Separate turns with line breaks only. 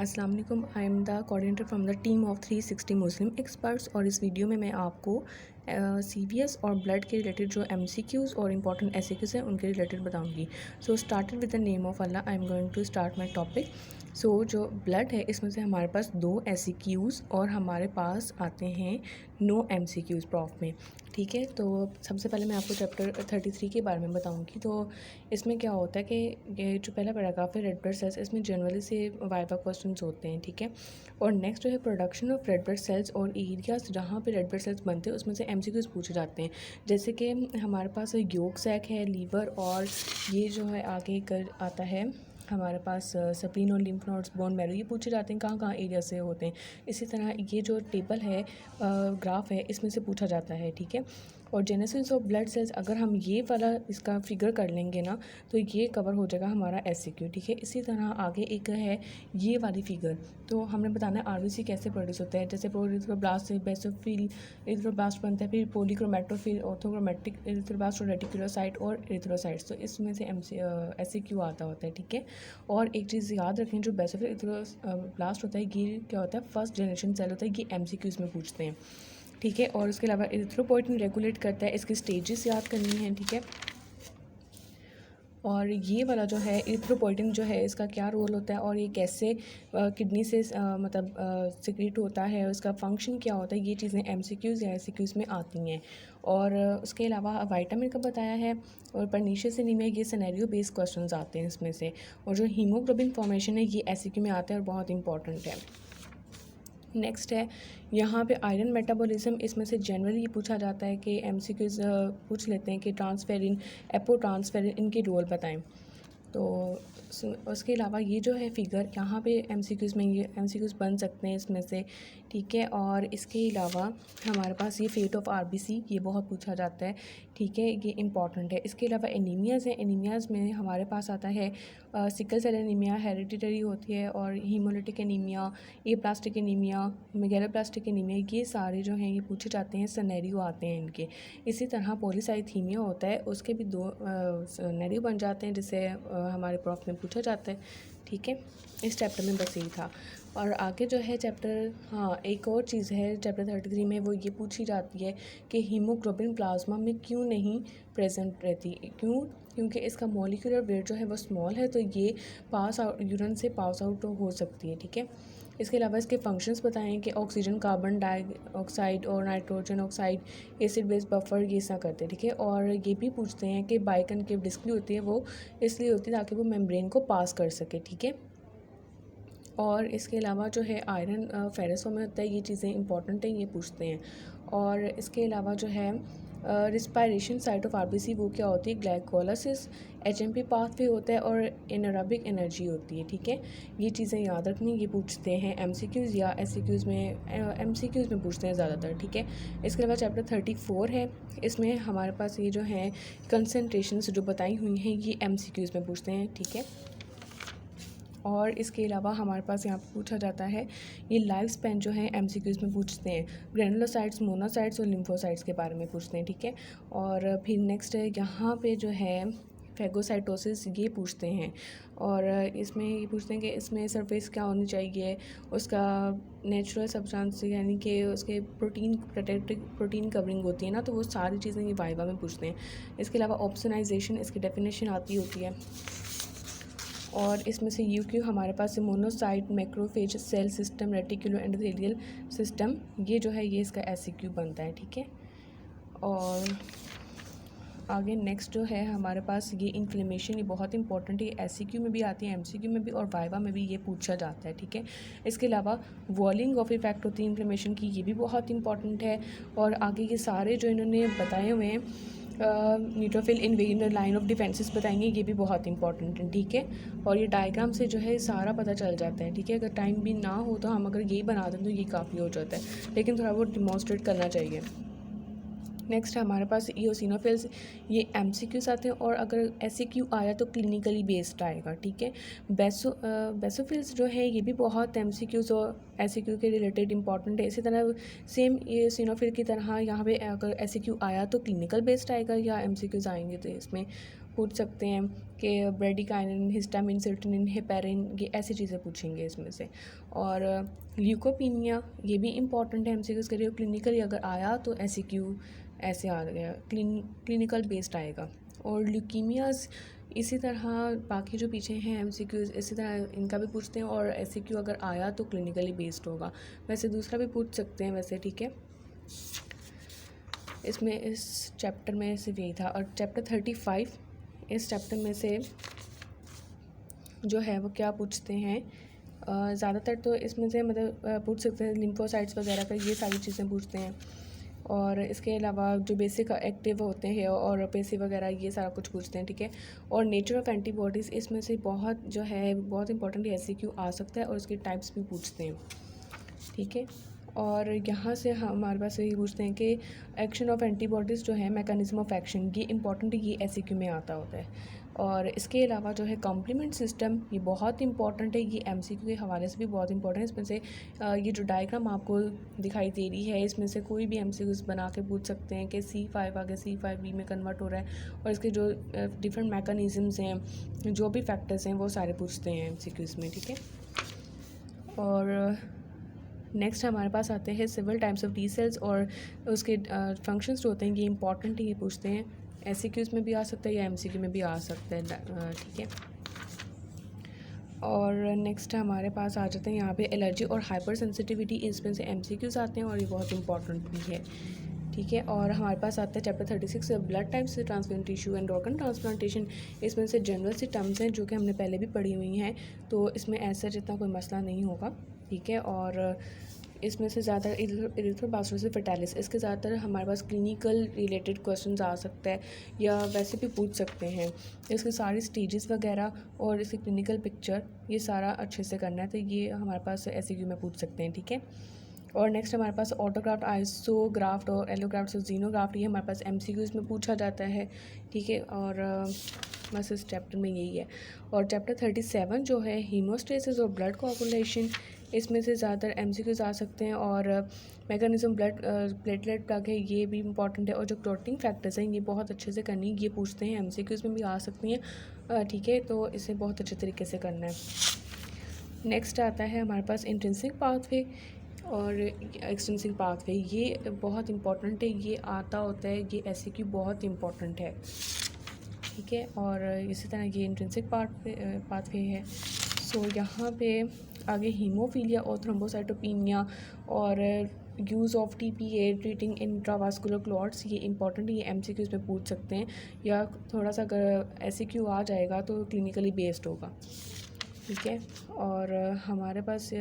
अस्सलाम वालेकुम। I am the coordinator from the team of 360 Muslim experts और इस वीडियो में मैं आपको CVS और ब्लड के रिलेटेड जो MCQs और इंपॉर्टेंट SAQs हैं उनके रिलेटेड बताऊंगी। So started with the name of Allah, I am going to start my topic. So जो ब्लड है इसमें से हमारे पास 2 SAQs और हमारे पास आते हैं 9 MCQs प्रॉफ में। ठीक है, तो सबसे पहले मैं आपको चैप्टर 33 के बारे में बताऊंगी। तो इसमें क्या होता है कि ये जो पहला पैराग्राफ है रेड ब्लड सेल्स, इसमें जनरली से वाइवा क्वेश्चंस होते हैं। ठीक है, और नेक्स्ट जो है production of red blood cells और एरियाज जहाँ पे रेड ब्लड सेल्स बनते हैं उसमें से MCQs पूछे जाते हैं। जैसे कि हमारे पास योक सैक है, लीवर, और ये जो है आगे कर आता है हमारे पास स्प्लीन और लिम्फ नोड्स, बोन मैरो, ये पूछे जाते हैं कहाँ कहाँ एरिया से होते हैं। इसी तरह ये जो टेबल है ग्राफ है इसमें से पूछा जाता है। ठीक है, और जेनेसिस ऑफ ब्लड सेल्स अगर हम ये वाला इसका फिगर कर लेंगे ना तो ये कवर हो जाएगा हमारा SAQ। ठीक है, इसी तरह आगे एक है ये वाली फिगर, तो हमने बताना है RBC कैसे प्रोड्यूस होता है। जैसे प्रोरिथ्रोब्लास्ट से बेसोफिल एरिथ्रोब्लास्ट बनता है, फिर पॉलीक्रोमेटोफिल, ऑर्थोक्रोमेटिक एरिथ्रोब्लास्ट और रेटिकुलोसाइट और एरिथ्रोसाइट्स, तो इसमें से SAQ आता होता है। ठीक है, और एक चीज़ याद रखें, जो बेसोफिल एरिथ्रोब्लास्ट होता है ये क्या होता है, फर्स्ट जनरेशन सेल होता है, ये MCQs में पूछते हैं। ठीक है, और उसके अलावा एरिथ्रोपोइटिन रेगुलेट करता है, इसकी स्टेजेस याद करनी है। ठीक है, और ये वाला जो है एरिथ्रोपोइटिन जो है इसका क्या रोल होता है और ये कैसे किडनी से मतलब सिक्रीट होता है, उसका फंक्शन क्या होता है, ये चीज़ें MCQs या SAQs में आती हैं। और उसके अलावा वाइटामिन का बताया है, और परनीशियस एनीमिया, ये सिनेरियो बेस्ड क्वेश्चंस आते हैं इसमें से। और जो हीमोग्लोबिन फॉर्मेशन है ये SAQ में आता है और बहुत इंपॉर्टेंट है। नेक्स्ट है यहाँ पे आयरन मेटाबॉलिज्म, इसमें से जनरली ये पूछा जाता है कि MCQs पूछ लेते हैं कि ट्रांसफेरिन, एपो ट्रांसफेरिन, इनके रोल बताएं। तो उसके अलावा ये जो है फिगर यहाँ पे MCQs में ये MCQs बन सकते हैं इसमें से। ठीक है, और इसके अलावा हमारे पास ये फेट ऑफ RBC, ये बहुत पूछा जाता है। ठीक है, ये इंपॉर्टेंट है। इसके अलावा एनीमियाज़ हैं, एनीमियाज़ में हमारे पास आता है सिकल सेल एनीमिया, हेरिडिटरी होती है, और haemolytic anaemia, aplastic anaemia, megaloplastic anaemia, ये सारे जो हैं ये पूछे जाते हैं, सिनेरियो आते हैं इनके। इसी तरह पॉलीसाइथीमिया होता है, उसके भी 2 सिनेरियो बन जाते हैं जिसे हमारे प्रॉफ में पूछा जाता है। ठीक है, इस चैप्टर में बस यही था। और आगे जो है चैप्टर, हाँ एक और चीज़ है चैप्टर 33 में, वो ये पूछी जाती है कि हीमोग्लोबिन प्लाज्मा में क्यों नहीं प्रेजेंट रहती। क्योंकि इसका मॉलिक्यूलर वेट जो है वो स्मॉल है, तो ये पास आउट यूरिन से पास आउट हो सकती है। ठीक है, इसके अलावा इसके फंक्शंस बताएं कि ऑक्सीजन, कार्बन डाइऑक्साइड और nitrogen oxide, acid base buffer, ये सब करते हैं। ठीक है, और ये भी पूछते हैं कि बाइकनकेव डिस्क होती है वो इसलिए होती है ताकि वो मेम्ब्रेन को पास कर सके। ठीक है, और इसके अलावा जो है आयरन फेरस में होता है, ये चीज़ें इंपॉर्टेंट हैं, ये पूछते हैं। और इसके अलावा जो है रिस्पायरेशन साइट ऑफ RBC, वो क्या होती है, ग्लाइकोलाइसिस, HMP पाथवे होता है, और एनारोबिक एनर्जी होती है। ठीक है, ये चीज़ें याद रखनी, ये पूछते हैं MCQs या SAQs में, MCQs में पूछते हैं ज़्यादातर। ठीक है, इसके अलावा चैप्टर 34 है, इसमें हमारे पास ये जो है कंसनट्रेशंस जो बताई हुई हैं ये MCQs में पूछते हैं। ठीक है, और इसके अलावा हमारे पास यहाँ पर पूछा जाता है ये लाइफ स्पैन जो है MCQs में पूछते हैं, ग्रेनुलोसाइट्स, मोनोसाइट्स और लिम्फोसाइट्स के बारे में पूछते हैं। ठीक है, और फिर नेक्स्ट है यहाँ पे जो है फैगोसाइटोसिस, ये पूछते हैं, और इसमें ये पूछते हैं कि इसमें सरफेस क्या होनी चाहिए, उसका नेचुरल सब्सटेंस यानी कि उसके प्रोटीन प्रोटीन कवरिंग होती है ना, तो वो सारी चीज़ें ये वाइवा में पूछते हैं। इसके अलावा ऑप्सनाइजेशन, इसकी डेफिनेशन आती होती है, और इसमें से UQ हमारे पास monocyte, macrophage, cell system, reticulo endothelial system, ये जो है ये इसका SAQ बनता है। ठीक है, और आगे नेक्स्ट जो है हमारे पास ये इन्फ्लेमेशन, ये बहुत इंपॉर्टेंट है, ये SAQ में भी आती है, MCQ में भी, और वाइवा में भी ये पूछा जाता है। ठीक है, इसके अलावा वॉलिंग ऑफ इफेक्ट होती है इन्फ्लेमेशन की, ये भी बहुत इंपॉर्टेंट है। और आगे ये सारे जो इन्होंने बताए हुए हैं neutrophil invasion line of defences बताएंगे, ये भी बहुत इंपॉर्टेंट है। ठीक है, और ये डायग्राम से जो है सारा पता चल जाता है। ठीक है, अगर टाइम भी ना हो तो हम अगर यही बना दें तो ये काफ़ी हो जाता है, लेकिन थोड़ा बहुत डिमॉन्स्ट्रेट करना चाहिए। नेक्स्ट हमारे पास इओसिनोफिल्स, ये MCQs आते हैं, और अगर SAQ आया तो क्लिनिकली बेस्ड आएगा। ठीक है, बेसोफिल्स जो है ये भी बहुत MCQs और SAQ के रिलेटेड इंपॉर्टेंट है। इसी तरह सेम इओसिनोफिल की तरह यहाँ पे अगर SAQ आया तो क्लिनिकल बेस्ड आएगा या MCQs आएंगे तो इसमें पूछ सकते हैं कि ब्रेडिकाइनिन, हिस्टामिन, सेरोटोनिन, हेपेरिन, ये ऐसी चीज़ें पूछेंगे इसमें से। और ल्यूकोपीनिया ये भी इंपॉर्टेंट है एमसीक्यूज़ के लिए। क्लिनिकली अगर आया तो एससीक्यू ऐसे आ गया, क्लिनिकल बेस्ड आएगा। और ल्यूकीमियाज़ इसी तरह बाकी जो पीछे हैं एमसीक्यूज़ इसी तरह इनका भी पूछते हैं, और एससीक्यू अगर आया तो क्लिनिकली बेस्ड होगा। वैसे दूसरा भी पूछ सकते हैं वैसे, ठीक है। इसमें इस चैप्टर में सिर्फ यही था। और चैप्टर 35, इस चैप्टर में से जो है वो क्या पूछते हैं, ज़्यादातर तो इसमें से मतलब पूछ सकते हैं लिम्फोसाइट्स वगैरह का, ये सारी चीज़ें पूछते हैं। और इसके अलावा जो बेसिक एक्टिव होते हैं और पैसिव वगैरह ये सारा कुछ पूछते हैं, ठीक है। और नेचर ऑफ एंटीबॉडीज़ इसमें से बहुत जो है बहुत इंपॉर्टेंट एमसीक्यू आ सकता है, और उसके टाइप्स भी पूछते हैं, ठीक है। और यहाँ से हमारे पास यही पूछते हैं कि एक्शन ऑफ एंटीबॉडीज़ जो है, मैकेनिज्म ऑफ एक्शन, ये इंपॉर्टेंट है, ये एमसीक्यू में आता होता है। और इसके अलावा जो है कॉम्प्लीमेंट सिस्टम, ये बहुत इंपॉर्टेंट है, ये एमसीक्यू के हवाले से भी बहुत इंपॉर्टेंट है। इसमें से ये जो डायग्राम आपको दिखाई दे रही है, इसमें से कोई भी एमसीक्यूज़ बना के पूछ सकते हैं कि C5 आगे C5b में कन्वर्ट हो रहा है, और इसके जो डिफरेंट मैकेनिज़म्स हैं, जो भी फैक्टर्स हैं, वो सारे पूछते हैं एमसीक्यूज़ में, ठीक है। और नेक्स्ट हमारे पास आते हैं several types of T cells, और उसके फंक्शंस जो होते हैं, ये इंपॉर्टेंट है, ये पूछते हैं। एससीक्यूज़ में भी आ सकता है या एमसीक्यू में भी आ सकता है, ठीक है। और नेक्स्ट हमारे पास आ जाते हैं यहाँ पे एलर्जी और हाइपर सेंसिटिविटी, इसमें से एमसीक्यूज़ आते हैं, और ये बहुत इंपॉर्टेंट भी है, ठीक है। और हमारे पास आता है chapter 36 blood types, transplant tissue and organ transplantation. इसमें से जनरल सी टर्म्स हैं जो कि हमने पहले भी पढ़ी हुई हैं, तो इसमें ऐसा जितना कोई मसला नहीं होगा, ठीक है। और इसमें से ज़्यादा इरिथ्रोब्लास्टोसिस फर्टाइलिस, इसके ज़्यादातर हमारे पास क्लिनिकल रिलेटेड क्वेश्चंस आ सकता है, या वैसे भी पूछ सकते हैं। इसके सारी स्टेजेस वगैरह और इसकी क्लिनिकल पिक्चर, ये सारा अच्छे से करना है, तो ये हमारे पास एससीक्यू में पूछ सकते हैं, ठीक है। और नेक्स्ट हमारे पास ऑटोग्राफ्ट, आइसोग्राफ्ट और एलोग्राफ्ट और जीनोग्राफ्ट, ये हमारे पास एमसीक्यूज़ में पूछा जाता है, ठीक है। और बस इस चैप्टर में यही है। और चैप्टर 37 जो है हीमोस्टेसिस और ब्लड कोआगुलेशन, इसमें से ज़्यादातर एमसीक्यूज़ आ सकते हैं। और मैकेनिज्म ब्लड प्लेटलेट प्लग है, ये भी इंपॉर्टेंट है। और जो क्लॉटिंग फैक्टर्स हैं, ये बहुत अच्छे से करनी, ये पूछते हैं, एमसीक्यूज़ में भी आ सकती हैं, ठीक है। तो इसे बहुत अच्छे तरीके से करना है। नेक्स्ट आता है हमारे पास इंट्रिंसिक पाथवे और एक्सट्रिंसिक पाथवे, ये बहुत इंपॉर्टेंट है, ये आता होता है, ये एससीक्यू बहुत इंपॉर्टेंट है, ठीक है। और इसी तरह ये इंट्रिंसिक पाथवे है। सो यहाँ पे आगे हीमोफीलिया और थ्रोम्बोसाइटोपेनिया और use of TPA treating intravascular clots, ये इंपॉर्टेंट है, ये एमसीक्यूज़ में पूछ सकते हैं, या थोड़ा सा अगर एससीक्यू आ जाएगा तो क्लिनिकली बेस्ड होगा, ठीक है। और हमारे पास